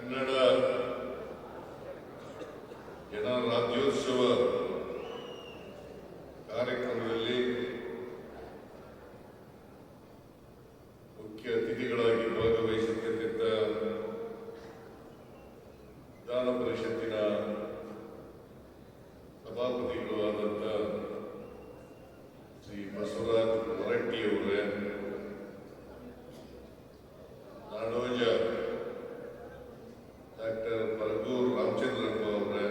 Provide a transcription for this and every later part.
ಕನ್ನಡ ಗಣರಾಜ್ಯೋತ್ಸವ ಕಾರ್ಯಕ್ರಮದಲ್ಲಿ ಮುಖ್ಯ ಅತಿಥಿಗಳಾಗಿ ಭಾಗವಹಿಸುತ್ತಿದ್ದ ವಿಧಾನ ಪರಿಷತ್ತಿನ ಸಭಾಪತಿಗಳು ಆದಂಥ ಶ್ರೀ ಬಸವರಾಜ ಹೊರಟ್ಟಿಯವರೇ, ನಾಡೋಜ ಡಾಕ್ಟರ್ ಪರಗೂರು ರಾಮಚಂದ್ರಪ್ಪ ಅವರೇ,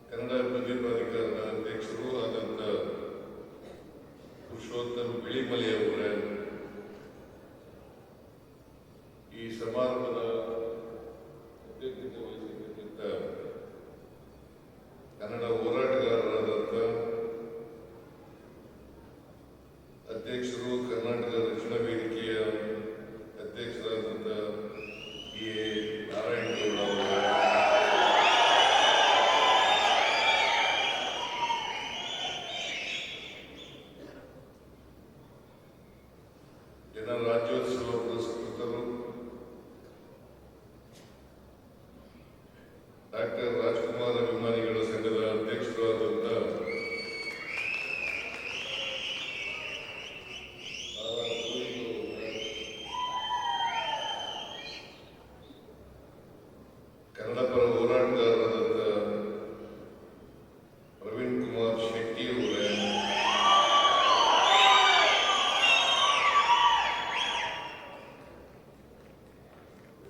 ಕನ್ನಡ ಅಭಿವೃದ್ಧಿ ಪ್ರಾಧಿಕಾರದ ಅಧ್ಯಕ್ಷರು ಆದಂಥ ಪುರುಷೋತ್ತಮ ಬಿಳಿಮಲೆ ಅವರೇ, ಈ ಸಮಾರಂಭದ ಅಧ್ಯಕ್ಷತೆ ವಹಿಸಿಕೊಂಡಿದ್ದ ಕನ್ನಡ ಹೋರಾಟಗಾರರಾದಂಥ ಅಧ್ಯಕ್ಷರು, ಕರ್ನಾಟಕ ರಕ್ಷಣಾ ವೇದಿಕೆಯ ಅಧ್ಯಕ್ಷರಾದಂಥ ಎ ನಾರಾಯಣಗೌಡ ಅವರೇ, ಗಣರಾಜ್ಯೋತ್ಸವ ಪುರಸ್ಕೃತರು ಡಾಕ್ಟರ್ ರಾಜ್ಕುಮಾರ್ ಅಭಿಮಾನಿಗಳ ಸಂಘದ ಅಧ್ಯಕ್ಷರಾದಂಥ ಕನ್ನಡ ಪರ ಹೋರಾಟಗಾರರಾದಂಥ ಪ್ರವೀಣ್ ಕುಮಾರ್ ಶೆಟ್ಟಿ ಅವರೇ,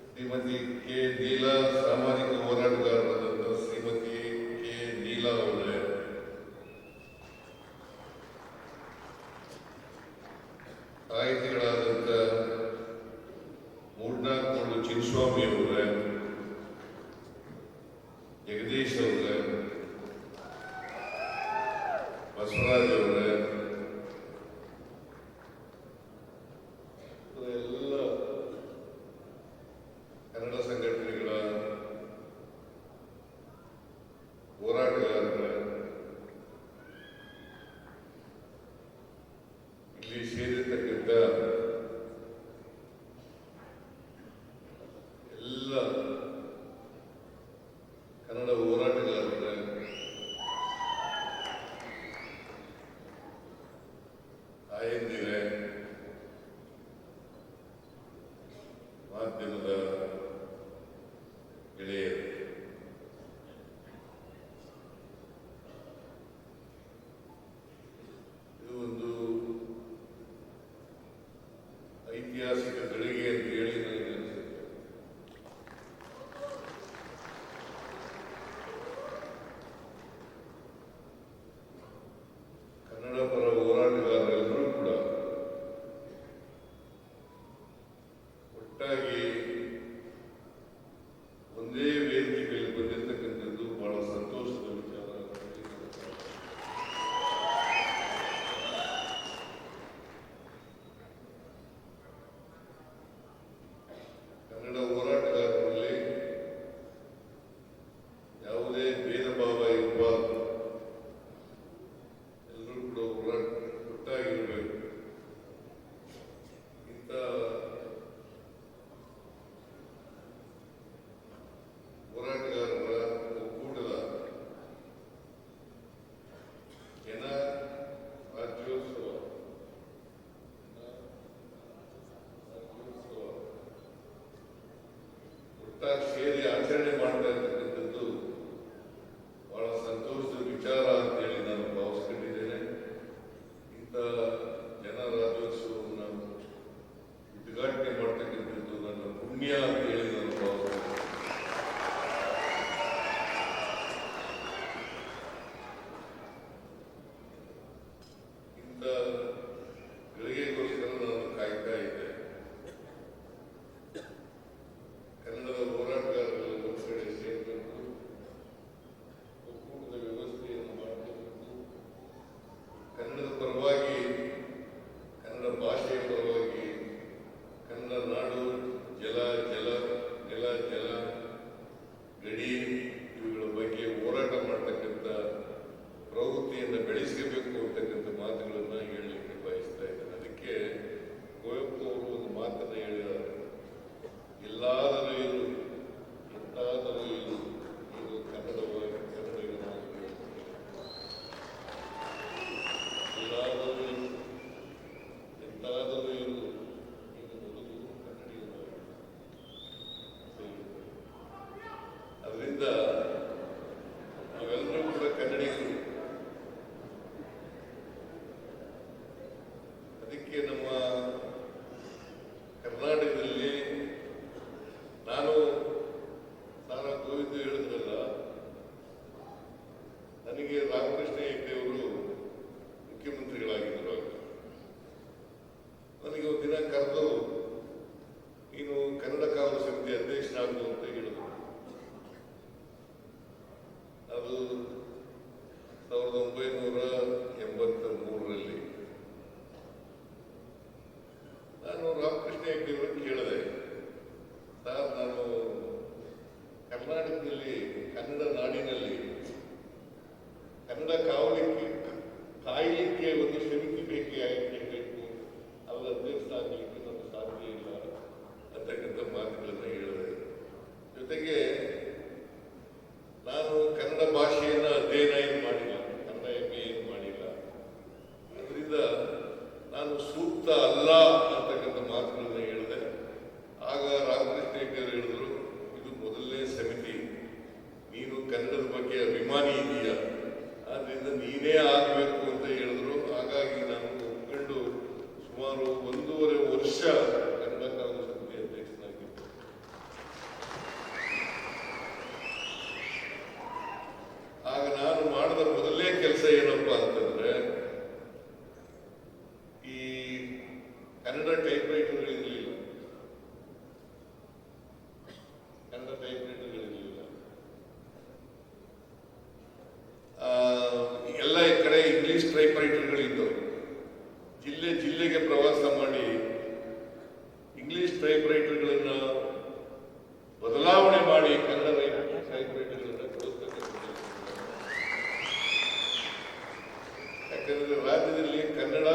ಶ್ರೀಮತಿ ಕೆ ನೀಲಾ, ಸಾಮಾಜಿಕ ಹೋರಾಟಗಾರರಾದಂಥ ಶ್ರೀಮತಿ ಕೆ ನೀಲಾ ಅವರೇ, ಸಾಹಿತಿಗಳಾದಂಥ ಮೂಡ್ನಾಕ್ಮೂಡು ಚಿನ್ಸ್ವಾಮಿ ಅವರೇ, ಜಗದೀಶ್ ಅವರೇ, ಬಸವರಾಜ್ ಅವರೇ, ಎಲ್ಲ ಕನ್ನಡ ಸಂಘಟನೆಗಳ ಹೋರಾಟಗಾರರೇ, ಇಲ್ಲಿ ಸೇರಿರ್ತಕ್ಕಂಥ ಎಲ್ಲ ಕನ್ನಡ ಹೋರಾಟಗಾರರೇ, ತಾಯಂದಿರೇ, ಮಾಧ್ಯಮದ ಗೆಳೆಯರು, ಇದು ಒಂದು ಇಂಗ್ಲಿಷ್ ಟೈಪ್ ರೈಟರ್ಗಳಿದ್ದವು. ಜಿಲ್ಲೆ ಜಿಲ್ಲೆಗೆ ಪ್ರವಾಸ ಮಾಡಿ ಇಂಗ್ಲಿಷ್ ಟೈಪ್ ರೈಟರ್ಗಳನ್ನ ಬದಲಾವಣೆ ಮಾಡಿ ಕನ್ನಡ ಟೈಪ್ ರೈಟರ್ಗಳನ್ನ ಕೊಡಿಸ್ತಕ್ಕಂಥ. ಯಾಕಂದ್ರೆ ರಾಜ್ಯದಲ್ಲಿ ಕನ್ನಡ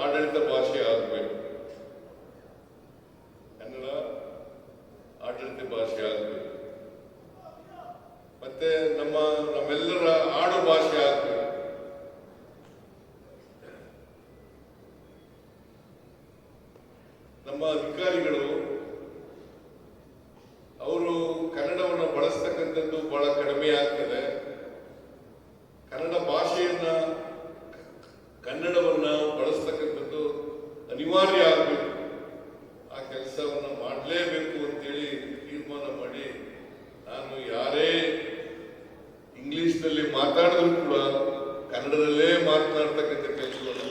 ಆಡಳಿತ ಭಾಷೆ ಆಗಬೇಕು, ಕನ್ನಡ ಆಡಳಿತ ಭಾಷೆ ಆಗಬೇಕು, ಮತ್ತೆ ನಮ್ಮೆಲ್ಲರ ಆಡು ಭಾಷೆ ಆಗಬೇಕು. ನಮ್ಮ ಅಧಿಕಾರಿಗಳು ಅವರು ಕನ್ನಡವನ್ನು ಬಳಸ್ತಕ್ಕಂಥದ್ದು ಬಹಳ ಕಡಿಮೆ ಆಗ್ತದೆ. ಕನ್ನಡ ಭಾಷೆಯನ್ನ ಕನ್ನಡವನ್ನ ಬಳಸ್ತಕ್ಕಂಥದ್ದು ಅನಿವಾರ್ಯ ಆಗಬೇಕು. ಆ ಕೆಲಸವನ್ನ ಮಾಡಲೇಬೇಕು ಅಂತೇಳಿ ತೀರ್ಮಾನ ಮಾಡಿ ನಾನು ಯಾರೇ ಇಂಗ್ಲಿಷ್ನಲ್ಲಿ ಮಾತಾಡಿದ್ರು ಕೂಡ ಕನ್ನಡದಲ್ಲೇ ಮಾತನಾಡ್ತಕ್ಕಂಥ ಕೆಲಸವನ್ನು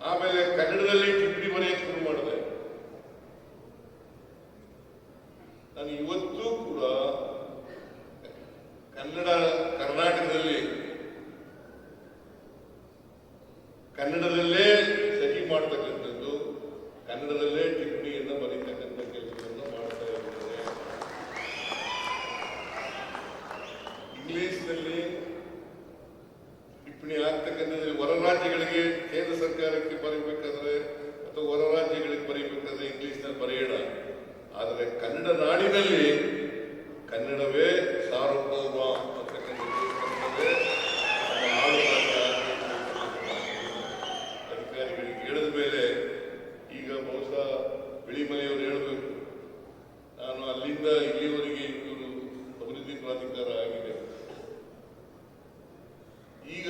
ಆಮೇಲೆ ಕನ್ನಡದಲ್ಲಿ ಟಿಪ್ಪಣಿ ಬರೆಯಕ್ಕೆ ಶುರು ಮಾಡಿದೆ. ನಾನು ಇವತ್ತೂ ಕೂಡ ಕರ್ನಾಟಕದಲ್ಲಿ ಕನ್ನಡದಲ್ಲೇ ಸಹಿ ಮಾಡ್ತಕ್ಕಂಥದ್ದು, ಕನ್ನಡದಲ್ಲೇ ಟಿಪ್ಪಣಿಯನ್ನು ಬರೀತಕ್ಕಂಥ ಕೆಲಸವನ್ನು ಮಾಡ್ತಾ ಇದ್ದೇನೆ. ಇಂಗ್ಲಿಷ್ನಲ್ಲಿ ಟಿಪ್ಪಣಿ ಆಗ್ತಕ್ಕಂಥದ್ದು ಹೊರ ರಾಜ್ಯಗಳಿಗೆ, ಕೇಂದ್ರ ಸರ್ಕಾರಕ್ಕೆ ಬರೀಬೇಕಾದ್ರೆ ಅಥವಾ ಹೊರ ರಾಜ್ಯಗಳಿಗೆ ಬರೀಬೇಕಾದ್ರೆ ಇಂಗ್ಲಿಷ್ನಲ್ಲಿ ಬರೆಯೋಣ. ಆದರೆ ಕನ್ನಡ ನಾಡಿನಲ್ಲಿ ಕನ್ನಡವೇ ಸಾರ್ವಭೌಮ ಅಂತಕ್ಕಂಥದ್ದು, ಕನ್ನಡವೇ ಅಧಿಕಾರಿಗಳಿಗೆ ಹೇಳಿದ ಮೇಲೆ ಈಗ ಬಹುಶಃ ಬಿಳಿಮಲೆಯವರು ಹೇಳಬೇಕು, ನಾನು ಅಲ್ಲಿಂದ ಇಲ್ಲಿವರೆಗೆ ಇವರು ಅಭಿವೃದ್ಧಿ ಪ್ರಾಧಿಕಾರ ಆಗಿದೆ, ಈಗ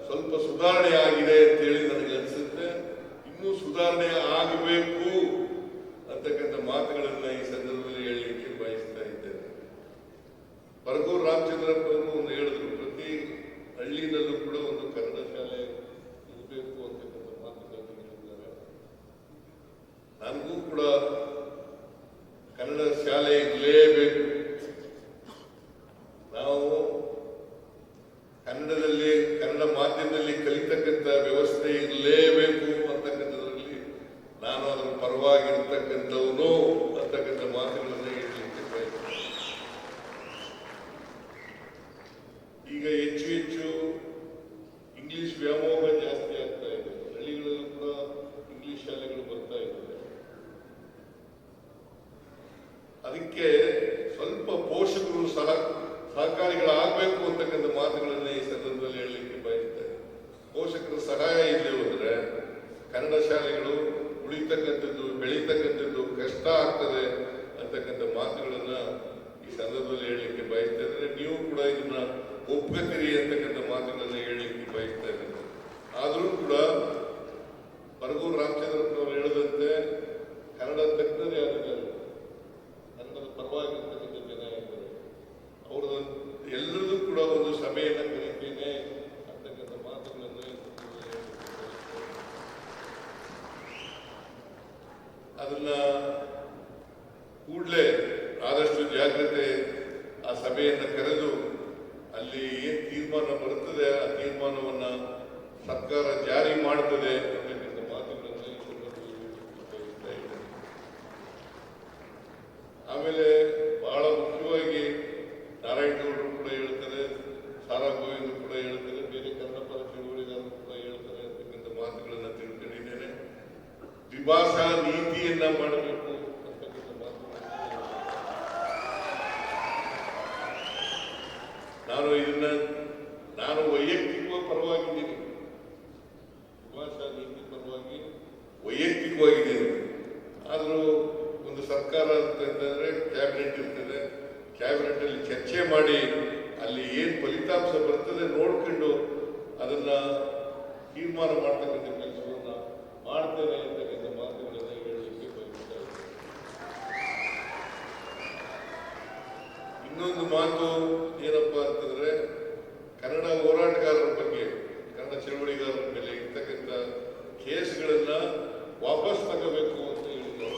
ಸ್ವಲ್ಪ ಸುಧಾರಣೆ ಆಗಿದೆ ಅಂತೇಳಿ ನನಗೆ ಅನಿಸುತ್ತೆ. ಇನ್ನೂ ಸುಧಾರಣೆ ಆಗಬೇಕು ಅಂತಕ್ಕಂಥ ಮಾತುಗಳನ್ನ ಈ ಸಂದರ್ಭದಲ್ಲಿ ಹೇಳಲಿಕ್ಕೆ ಬಯಸ್ತಾ ಇದ್ದೇನೆ. ಬರಗೂರು ರಾಮಚಂದ್ರಪ್ಪನವರು ಒಂದು ಹೇಳಿದ್ರು, ಪ್ರತಿ ಹಳ್ಳಿನಲ್ಲೂ ಕೂಡ ಒಂದು ಕನ್ನಡ ಶಾಲೆ ಇರಬೇಕು ಅಂತಕ್ಕಂಥ ಮಾತುಗಳನ್ನು ಹೇಳಿದ್ದಾರೆ. ನನಗೂ ಕೂಡ ಕನ್ನಡ ಶಾಲೆ ಇರಲೇಬೇಕು. ನಾವು ಕನ್ನಡದಲ್ಲಿ, ಕನ್ನಡ ಮಾಧ್ಯಮದಲ್ಲಿ ಕಲಿತಕ್ಕಂಥ ವ್ಯವಸ್ಥೆ ಇರಲೇಬೇಕು ಅಂತಕ್ಕಂಥದ್ರಲ್ಲಿ ನಾನು ಅದರ ಪರವಾಗಿರ್ತಕ್ಕಂಥವನು ಅಂತಕ್ಕಂಥ ಮಾತುಗಳನ್ನು ಹೇಳಲಿಕ್ಕೆ ಬಯಸ್ತೇನೆ. ಈಗ ಹೆಚ್ಚು ಹೆಚ್ಚು ಇಂಗ್ಲಿಷ್ ವ್ಯಾಮೋಹ ಜಾಸ್ತಿ ಆಗ್ತಾ ಇದೆ. ಹಳ್ಳಿಗಳಲ್ಲೂ ಕೂಡ ಇಂಗ್ಲಿಷ್ ಶಾಲೆಗಳು ಬರ್ತಾ ಇದ್ದಾರೆ. ಅದಕ್ಕೆ ಸ್ವಲ್ಪ ಪೋಷಕರು ಸಹಕಾರಿಗಳಾಗಬೇಕು ಅಂತಕ್ಕಂಥ ಮಾತುಗಳನ್ನು ಈ ಸಂದರ್ಭದಲ್ಲಿ ಹೇಳಲಿಕ್ಕೆ ಬಯಸ್ತೇನೆ. ಪೋಷಕರ ಸಹಾಯ ಇಲ್ಲದೆ ಹೋದರೆ ಕನ್ನಡ ಶಾಲೆಗಳು ಉಳಿತಕ್ಕಂಥದ್ದು, ಬೆಳೀತಕ್ಕಂಥದ್ದು ಕಷ್ಟ ಆಗ್ತದೆ ಅಂತಕ್ಕಂಥ ಮಾತುಗಳನ್ನ ಈ ಸಂದರ್ಭದಲ್ಲಿ ಹೇಳಲಿಕ್ಕೆ ಬಯಸ್ತಾ ಇದ್ದಾರೆ. ನೀವು ಕೂಡ ಇದನ್ನ ಒಪ್ಕೋತೀರಿ ಅಂತಕ್ಕಂಥ ಮಾತುಗಳನ್ನ ಹೇಳಲಿಕ್ಕೆ ಬಯಸ್ತಾ ಇದ್ದಾರೆ. ಆದರೂ ಕೂಡ ಬರಗೂರು ರಾಮಚಂದ್ರಪ್ಪನವರು ಹೇಳಿದಂತೆ ಕನ್ನಡ ತಜ್ಞರು ಯಾರಿದ್ದಾರೆ, ಕನ್ನಡದ ಪರವಾಗಿರ್ತಕ್ಕಂಥ ಜನ ಇದ್ದಾರೆ, ಅವ್ರದ್ದು ಎಲ್ಲರದ್ದು ಕೂಡ ಒಂದು ಸಭೆಯನ್ನು ಕರೀತೇನೆ ಅಂತಕ್ಕಂಥ ಮಾತುಗಳನ್ನು ಅದನ್ನ ಕೂಡಲೇ ಆದಷ್ಟು ಜಾಗ್ರತೆ ಆ ಸಭೆಯನ್ನು ಕರೆದು ಅಲ್ಲಿ ಏನ್ ತೀರ್ಮಾನ ಬರುತ್ತದೆ ಆ ತೀರ್ಮಾನವನ್ನ ಸರ್ಕಾರ ಜಾರಿ ಮಾಡುತ್ತದೆ ಅಂತಕ್ಕಂಥ ಮಾತುಗಳನ್ನು ಈ ಸಂದರ್ಭದಲ್ಲಿ ಬಯಸ್ತಾ ಇದ್ದೇನೆ. ಆಮೇಲೆ ಬಹಳ ಮುಖ್ಯವಾಗಿ ನಾರಾಯಣಗೌಡರು ಕೂಡ ಹೇಳ್ತಾರೆ, ಸಾರಾ ಗೋವಿಂದ ಕೂಡ ಹೇಳ್ತಾರೆ, ಬೇರೆ ಕನ್ನಡ ಪರ ಚಳುವಳಿಗಾರರು ಕೂಡ ಹೇಳ್ತಾರೆ ಅಂತಕ್ಕಂಥ ಮಾತುಗಳನ್ನು ತಿಳ್ಕೊಂಡಿದ್ದೇನೆ. ದ್ವಿಭಾಷಾ ನೀತಿಯನ್ನ ಮಾಡಬೇಕು ಅಂತಕ್ಕಂಥ ಮಾತುಗಳನ್ನು ನಾನು ವೈಯಕ್ತಿಕವಾಗಿ ಪರವಾಗಿದ್ದೀನಿ, ದ್ವಿಭಾಷಾ ನೀತಿ ಪರವಾಗಿ ವೈಯಕ್ತಿಕವಾಗಿದ್ದೀನಿ. ಆದರೂ ಒಂದು ಸರ್ಕಾರ ಅಂತಂದ್ರೆ ಕ್ಯಾಬಿನೆಟ್ ಇರ್ತದೆ, ಕ್ಯಾಬಿನೆಟ್ ಅಲ್ಲಿ ಚರ್ಚೆ ಮಾಡಿ ಅಲ್ಲಿ ಏನ್ ಫಲಿತಾಂಶ ಬರ್ತದೆ ನೋಡ್ಕೊಂಡು ಅದನ್ನ ತೀರ್ಮಾನ ಮಾಡ್ತಕ್ಕಂಥ ಕೆಲಸವನ್ನ ಮಾಡ್ತೇನೆ ಅಂತಕ್ಕಂಥ ಮಾತುಗಳನ್ನ ಹೇಳಲಿಕ್ಕೆ ಬಯಸ್ತಾರೆ. ಇನ್ನೊಂದು ಮಾತು ಏನಪ್ಪಾ ಅಂತಂದ್ರೆ, ಕನ್ನಡ ಹೋರಾಟಗಾರರ ಬಗ್ಗೆ, ಕನ್ನಡ ಚಳವಳಿಗಾರರ ಮೇಲೆ ಇರ್ತಕ್ಕಂಥ ಕೇಸ್ಗಳನ್ನ ವಾಪಸ್ ತಗೋಬೇಕು ಅಂತ ಹೇಳಿದ್ದಾರೆ.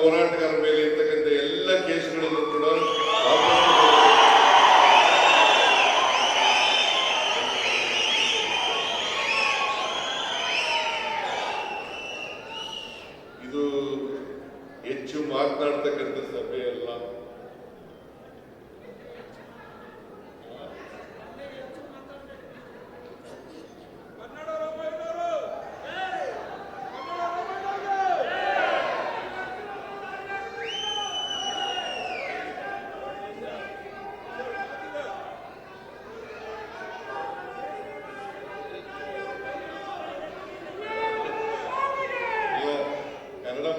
ಹೋರಾಟಗಾರರ ಮೇಲೆ ಇರ್ತಕ್ಕಂಥ ಎಲ್ಲ ಕೇಸ್ಗಳನ್ನು ಕೂಡ ಇದು ಹೆಚ್ಚು ಮಾತನಾಡ್ತಕ್ಕಂಥ ಸಭೆ ಅಲ್ಲ.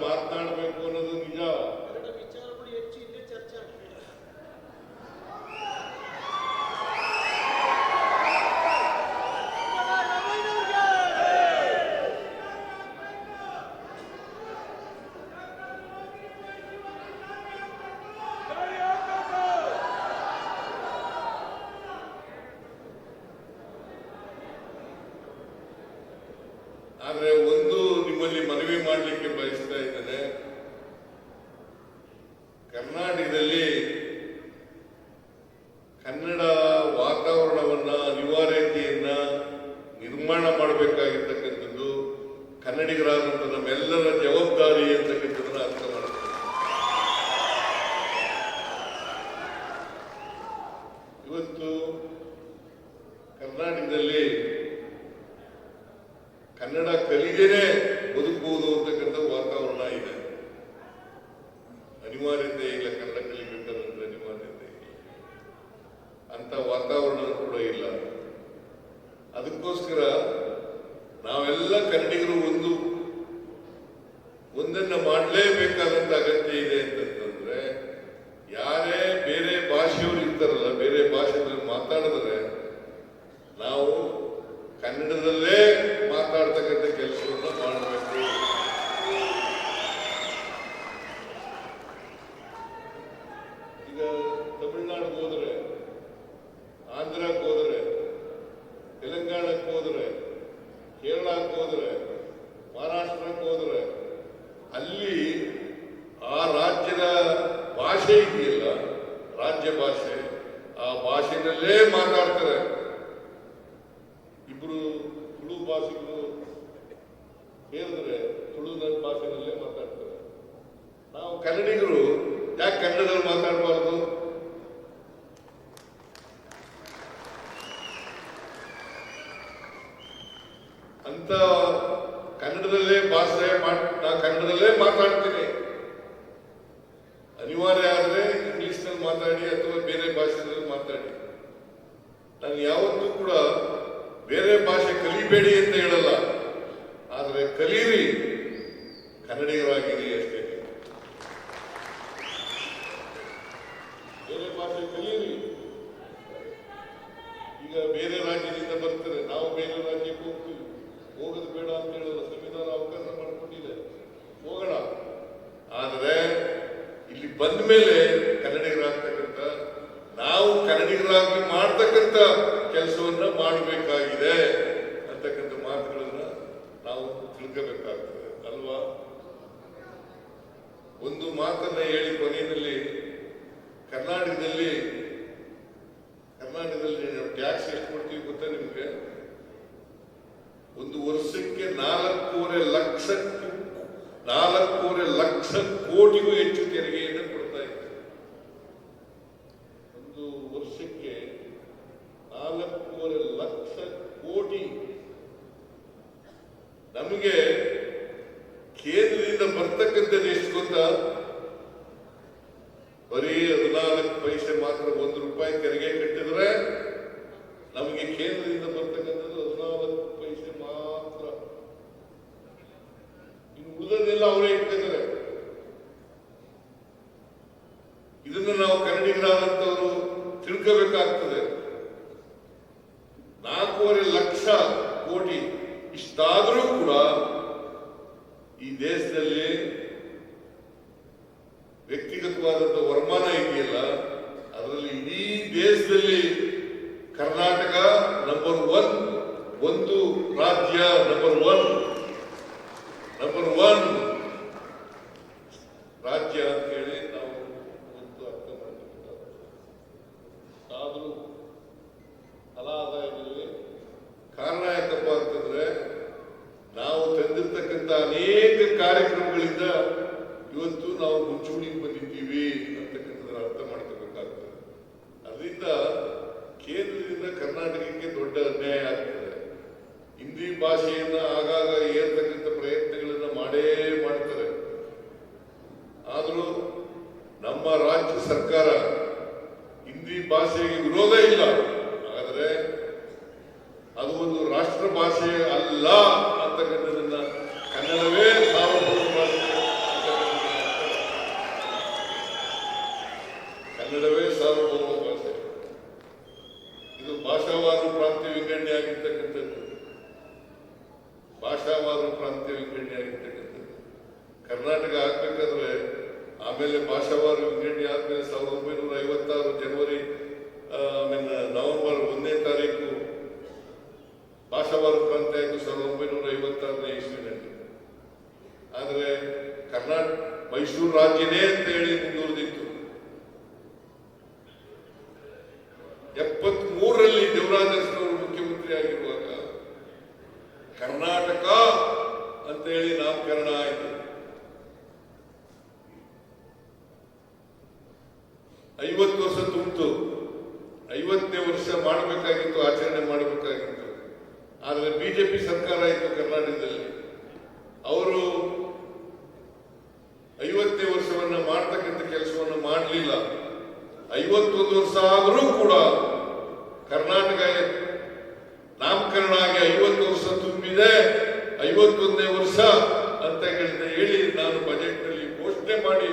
ಮಾತನಾಡಬೇಕು ಅನ್ನೋದು ನಿಜ. ವಿಚಾರಗಳು ಹೆಚ್ಚು ಇಲ್ಲೇ ಚರ್ಚೆ ಆಗ್ತದೆ. ಆದ್ರೆ ಒಂದು ನಿಮ್ಮಲ್ಲಿ ಮನವಿ ಮಾಡಲಿಕ್ಕೆ ಬಯಸ್ತಾ ಇದ್ದೇನೆ. ಕರ್ನಾಟಕದಲ್ಲಿ ಕನ್ನಡ ವಾತಾವರಣವನ್ನ ಅನಿವಾರ್ಯತೆಯನ್ನ ನಿರ್ಮಾಣ ಮಾಡಬೇಕಾಗಿರ್ತಕ್ಕಂಥದ್ದು ಕನ್ನಡಿಗರಾದಂಥ ನಮ್ಮೆಲ್ಲರ ಜವಾಬ್ದಾರಿ ಅಂತಕ್ಕಂಥದ್ದನ್ನ ಅರ್ಥ ಮಾಡಬೇಕು. ಇವತ್ತು ಕರ್ನಾಟಕದಲ್ಲಿ ಕನ್ನಡ ಕಲಿದೇನೆ ಬದುಕಬಹುದು ಅಂತಕ್ಕಂಥ ವಾತಾವರಣ ಇದೆ. ಅನಿವಾರ್ಯತೆ ಇಲ್ಲ, ಕನ್ನಡ ಕಲಿಬೇಕಾದಂತ ಅನಿವಾರ್ಯತೆ ಇಲ್ಲ, ಅಂತ ವಾತಾವರಣ ಕೂಡ ಇಲ್ಲ. ಅದಕ್ಕೋಸ್ಕರ ನಾವೆಲ್ಲ ಕನ್ನಡಿಗರು ಒಂದನ್ನ ಮಾಡಲೇಬೇಕಾದಂತ ಅಗತ್ಯ ಇದೆ ಅಂತಂದ್ರೆ, ಯಾರೇ ಬೇರೆ ಭಾಷೆಯವರು ಇರ್ತಾರಲ್ಲ, ಬೇರೆ ಭಾಷೆಗಳಲ್ಲಿ ಮಾತಾಡಿದ್ರೆ ನಾವು ಕನ್ನಡದಲ್ಲೇ ಮಾತಾಡ್ತಕ್ಕಂಥ ಕೆಲಸವನ್ನು ಮಾಡಬೇಕು. ಈಗ ತಮಿಳುನಾಡಿಗೆ ಹೋದ್ರೆ, ಆಂಧ್ರಕ್ಕೆ ಹೋದ್ರೆ, ತೆಲಂಗಾಣಕ್ಕೆ ಹೋದ್ರೆ, ಕೇರಳಕ್ಕೆ ಹೋದ್ರೆ, ಮಹಾರಾಷ್ಟ್ರಕ್ಕೆ ಹೋದ್ರೆ, ಅಲ್ಲಿ ಆ ರಾಜ್ಯದ ಭಾಷೆ ಇದೆಯಲ್ಲ, ರಾಜ್ಯ ಭಾಷೆ, ಆ ಭಾಷೆನಲ್ಲೇ ಮಾತಾಡ್ತಾರೆ. ಇಬ್ರು ತುಳು ಭಾಷಿಕರು ಹೇಳಿದ್ರೆ ತುಳು ಭಾಷೆನಲ್ಲೇ ಮಾತಾಡ್ತಾರೆ. ನಾವು ಕನ್ನಡಿಗರು ಯಾಕೆ ಕನ್ನಡದಲ್ಲಿ ಮಾತಾಡಬಾರ್ದು? ಅಂತ ಕನ್ನಡದಲ್ಲೇ ನಾ ಕನ್ನಡದಲ್ಲೇ ಮಾತಾಡ್ತೀನಿ. ಅನಿವಾರ್ಯ ಆದ್ರೆ ಇಂಗ್ಲಿಷ್ನಲ್ಲಿ ಮಾತಾಡಿ ಅಥವಾ ಬೇರೆ ಭಾಷೆಯಲ್ಲಿ ಮಾತಾಡಿ. ನಾನು ಯಾವತ್ತೂ ಕೂಡ ಬೇರೆ ಭಾಷೆ ಕಲಿಬೇಡಿ ಅಂತ ಹೇಳಲ್ಲ, ಆದ್ರೆ ಕಲೀರಿ, ಕನ್ನಡಿಗರಾಗಿರಿ ಅಷ್ಟೇ. ಬೇರೆ ಭಾಷೆ ಕಲೀರಿ. ಈಗ ಬೇರೆ ರಾಜ್ಯದಿಂದ ಬರ್ತಾರೆ, ನಾವು ಬೇರೆ ರಾಜ್ಯಕ್ಕೆ ಹೋಗ್ತೀವಿ, ಹೋಗೋದು ಬೇಡ ಅಂತ ಹೇಳಲ್ಲ, ಸಂವಿಧಾನ ಅವಕಾಶ ಮಾಡಿಕೊಂಡಿದೆ, ಹೋಗೋಣ. ಆದ್ರೆ ಇಲ್ಲಿ ಬಂದ ಮೇಲೆ ಕನ್ನಡಿಗರಾಗ್ತಕ್ಕಂಥ ನಾವು ಕನ್ನಡಿಗರಾಗಿ ಮಾಡ್ತಕ್ಕಂಥ ಕೆಲಸವನ್ನ ಮಾಡಬೇಕಾಗಿದೆ ಅಂತಕ್ಕಂಥ ಮಾತುಗಳನ್ನ ನಾವು ತಿಳ್ಕೋಬೇಕಾಗ್ತದೆ ಅಲ್ವಾ? ಒಂದು ಮಾತನ್ನ ಹೇಳಿ ಕೊನೆಯಲ್ಲಿ, ಕರ್ನಾಟಕದಲ್ಲಿ ನಾವು ಟ್ಯಾಕ್ಸ್ ಎಷ್ಟು ಕೊಡ್ತೀವಿ ಗೊತ್ತಾ ನಿಮ್ಗೆ? ಒಂದು ವರ್ಷಕ್ಕೆ 4.5 ಲಕ್ಷ ಕೋಟಿಗೂ ಹೆಚ್ಚು ತೆರಿಗೆಯನ್ನು ಕೊಡ್ತಾ ಇದ್ದಾರೆ. ಒಂದು ವರ್ಷಕ್ಕೆ 4.5 ಲಕ್ಷ ಕೋಟಿ. ನಮಗೆ ಕೇಂದ್ರದಿಂದ ಬರ್ತಕ್ಕಂಥದ್ದು ಎಷ್ಟು ಗೊತ್ತಾ? ಬರೀ 14 ಪೈಸೆ ಮಾತ್ರ. 1 ರೂಪಾಯಿ ತೆರಿಗೆ ಕಟ್ಟಿದ್ರೆ ನಮಗೆ ಕೇಂದ್ರದಿಂದ ಬರ್ತಕ್ಕಂಥದ್ದು 14 ಪೈಸೆ ಮಾತ್ರ. ಇನ್ನು ಉಳಿದದೆಲ್ಲ ಅವರೇ ಇಟ್ಟಿದ್ದಾರೆ. ಇದನ್ನು ನಾವು ಕನ್ನಡಿಗರಾದಂಥವರು ತಿಳ್ಕೋಬೇಕಾಗ್ತದೆ. 4.5 ಲಕ್ಷ ಕೋಟಿ ಇಷ್ಟಾದರೂ ಕೂಡ ಈ ದೇಶದಲ್ಲಿ ವ್ಯಕ್ತಿಗತವಾದಂಥ ವರಮಾನ ಇದೆಯಲ್ಲ, ಅದರಲ್ಲಿ ಇಡೀ ದೇಶದಲ್ಲಿ ಕರ್ನಾಟಕ ನಂಬರ್ 1, ಒಂದು ರಾಜ್ಯ ನಂಬರ್ 1 ರಾಜ್ಯ ಅಂತೇಳಿ ನಾವು ಇವತ್ತು ಅರ್ಥ ಮಾಡಬೇಕಾಗುತ್ತೆ. ಆದರೂ ಫಲ ಆದಾಯದಲ್ಲಿ ಕಾರಣ ಯಾಕಪ್ಪ ಅಂತಂದ್ರೆ ನಾವು ತಂದಿರ್ತಕ್ಕಂಥ ಅನೇಕ ಕಾರ್ಯಕ್ರಮಗಳಿಂದ ಇವತ್ತು ನಾವು ಮುಂಚೂಣಿಗೆ ಬಂದಿದ್ದೀವಿ ಅಂತಕ್ಕಂಥದ್ದನ್ನು ಅರ್ಥ ಮಾಡ್ಕೋಬೇಕಾಗ್ತದೆ. ಅದರಿಂದ ಕೇಂದ್ರದಿಂದ ಕರ್ನಾಟಕಕ್ಕೆ ದೊಡ್ಡ ಅನ್ಯಾಯ ಆಗ್ತದೆ. ಹಿಂದಿ ಭಾಷೆಯನ್ನ ಆಗಾಗ ಏರ್ತಕ್ಕಂಥ ಪ್ರಯತ್ನಗಳನ್ನ ಮಾಡೇ ಮಾಡ್ತಾರೆ. ಆದರೂ ನಮ್ಮ ರಾಜ್ಯ ಸರ್ಕಾರ ಹಿಂದಿ ಭಾಷೆಗೆ ವಿರೋಧ ಇಲ್ಲ, ಆದರೆ ಅದು ಒಂದು ರಾಷ್ಟ್ರ ಭಾಷೆ ಅಲ್ಲ ಅಂತಕ್ಕಂಥದನ್ನ ಕನ್ನಡವೇ ಸಾರ್ವಭೌಮ ಭಾಷೆ, ಕನ್ನಡವೇ ಸಾರ್ವಭೌಮ ಭಾಷೆ. ಇದು ಭಾಷಾವಾರು ಪ್ರಾಂತ್ಯ ವಿಂಗಡಣೆ ಆಗಿರ್ತಕ್ಕಂಥದ್ದು, ಭಾಷಾವಾರು ಪ್ರಾಂತ್ಯ ವಿಂಗಡಣೆ ಆಗಿರ್ತಕ್ಕಂಥದ್ದು. ಕರ್ನಾಟಕ ಆಗ್ಬೇಕಾದ್ರೆ ಆಮೇಲೆ ಭಾಷಾವಾರು ವಿಂಗಡಣೆ ಆದ್ಮೇಲೆ 1956 ಜನವರಿ ನವೆಂಬರ್ 1ನೇ ತಾರೀಕು ಭಾಷಾವಾರು ಪ್ರಾಂತ್ಯ ಆಯಿತು 1956ನೇ ಇಸ್ವಿನಲ್ಲಿ. ಆದರೆ ಮೈಸೂರು ರಾಜ್ಯನೇ ಅಂತ ಹೇಳಿ ಮುಂದುವರೆದಿತ್ತು. 73ರಲ್ಲಿ ದೇವರಾಜರವರು ಮುಖ್ಯಮಂತ್ರಿ ಆಗಿರುವಾಗ ಕರ್ನಾಟಕ ಅಂತ ಹೇಳಿ ನಾಮಕರಣ ಆಯಿತು. 50 ವರ್ಷ ತುಂಬಿತು. 50ನೇ ವರ್ಷ ಮಾಡಬೇಕಾಗಿತ್ತು, ಆಚರಣೆ ಮಾಡಬೇಕಾಗಿತ್ತು. ಆದರೆ ಬಿಜೆಪಿ ಸರ್ಕಾರ ಇತ್ತು ಕರ್ನಾಟಕದಲ್ಲಿ. ಅವರು 50ನೇ ವರ್ಷವನ್ನ ಮಾಡ್ತಕ್ಕಂಥ ಕೆಲಸವನ್ನು ಮಾಡಲಿಲ್ಲ. 51 ವರ್ಷ ಆದರೂ ಕೂಡ ಕರ್ನಾಟಕ ನಾಮಕರಣ ಆಗಿ 50 ವರ್ಷ ತುಂಬಿದೆ, 51ನೇ ವರ್ಷ ಅಂತ ಹೇಳಿ ನಾನು ಬಜೆಟ್ ನಲ್ಲಿ ಘೋಷಣೆ ಮಾಡಿ